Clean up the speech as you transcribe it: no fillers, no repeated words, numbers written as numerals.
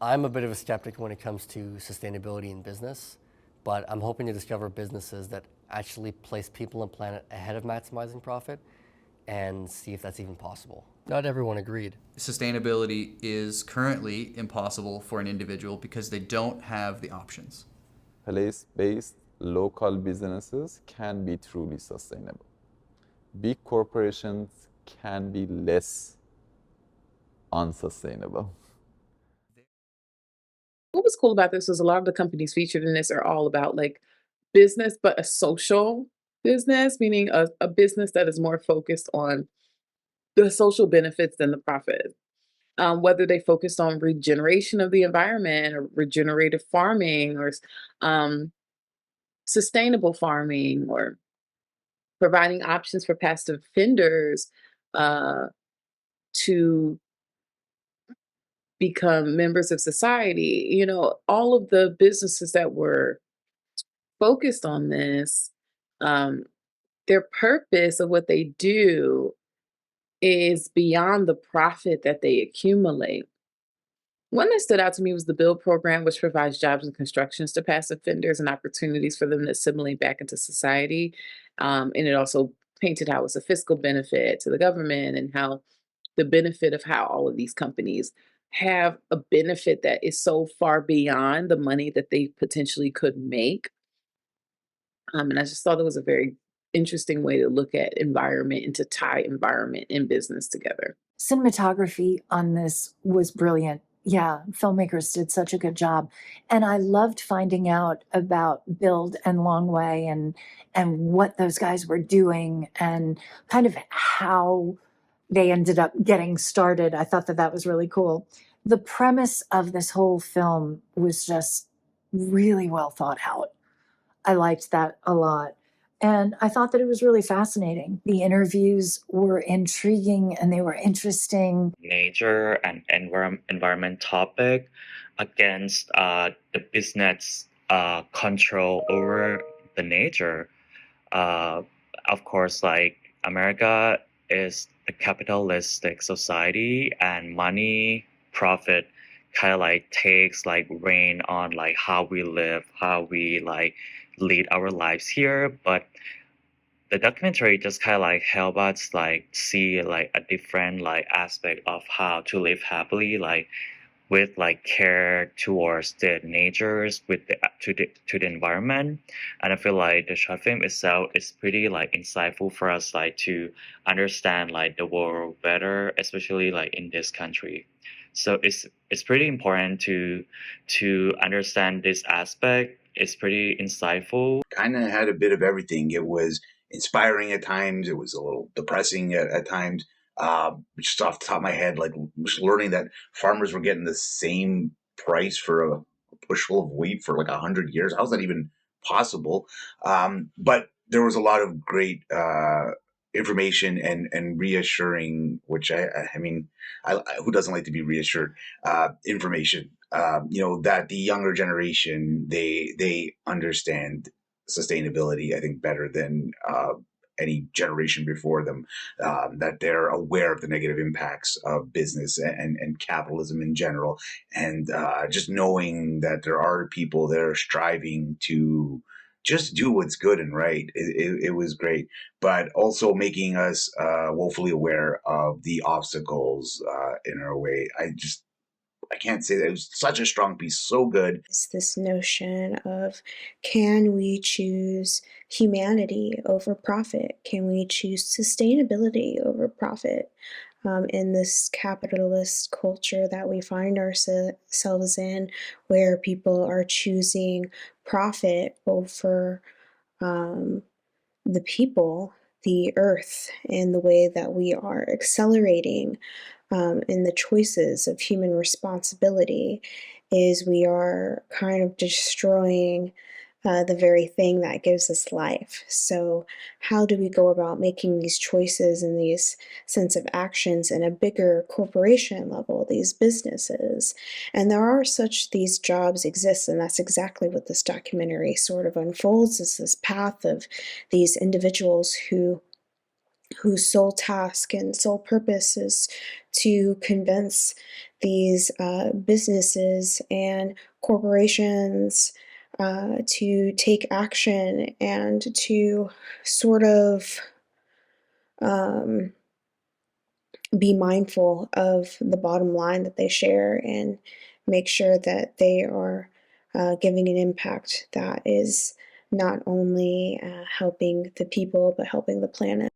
I'm a bit of a skeptic when it comes to sustainability in business, but I'm hoping to discover businesses that actually place people and planet ahead of maximizing profit and see if that's even possible. Not everyone agreed. Sustainability is currently impossible for an individual because they don't have the options. Place-based local businesses can be truly sustainable. Big corporations can be less unsustainable. What was cool about this was a lot of the companies featured in this are all about like business, but a social business, meaning a business that is more focused on the social benefits than the profit. Whether they focused on regeneration of the environment or regenerative farming or um, sustainable farming or providing options for past offenders uh, to become members of society. You know, all of the businesses that were focused on this, um, their purpose of what they do is beyond the profit that they accumulate. One that stood out to me was the BUILD program, which provides jobs and constructions to past offenders and opportunities for them to assimilate back into society. And it also painted how it's a fiscal benefit to the government and how the benefit of how all of these companies have a benefit that is so far beyond the money that they potentially could make. And I just thought it was a very interesting way to look at environment and to tie environment and business together. Cinematography on this was brilliant. Yeah, filmmakers did such a good job. And I loved finding out about Build and Long Way and what those guys were doing and kind of how they ended up getting started. I thought that that was really cool. The premise of this whole film was just really well thought out. I liked that a lot. And I thought that it was really fascinating. The interviews were intriguing and they were interesting. Nature and environment topic against the business control over the nature. Uh, of course, like America is a capitalistic society, and money, profit, kind of like takes like reign on like how we live, how we like lead our lives here. But the documentary just kind of like help us like see like a different like aspect of how to live happily, like with like care towards the natures with the environment. And I feel like the short film itself is pretty like insightful for us like to understand like the world better, especially like in this country. So it's pretty important to understand this aspect. It's pretty insightful. Kind of had a bit of everything. It was inspiring at times. It was a little depressing at times. Just off the top of my head, like just learning that farmers were getting the same price for a bushel of wheat for like 100 years. How's that even possible? But there was a lot of great information and reassuring, which I mean, who doesn't like to be reassured? Information. That the younger generation they understand sustainability, I think, better than any generation before them. That they're aware of the negative impacts of business and capitalism in general, and just knowing that there are people that are striving to just do what's good and right. It was great, but also making us woefully aware of the obstacles in our way. I can't say that it was such a strong piece, so good. It's this notion of, can we choose humanity over profit? Can we choose sustainability over profit? In this capitalist culture that we find ourselves in, where people are choosing profit over the people, the earth, and the way that we are accelerating in the choices of human responsibility, is we are kind of destroying the very thing that gives us life. So how do we go about making these choices and these sense of actions in a bigger corporation level, these businesses? And there are these jobs exist, and that's exactly what this documentary sort of unfolds, is this path of these individuals who whose sole task and sole purpose is to convince these businesses and corporations to take action and to sort of um, be mindful of the bottom line that they share and make sure that they are giving an impact that is not only helping the people but helping the planet.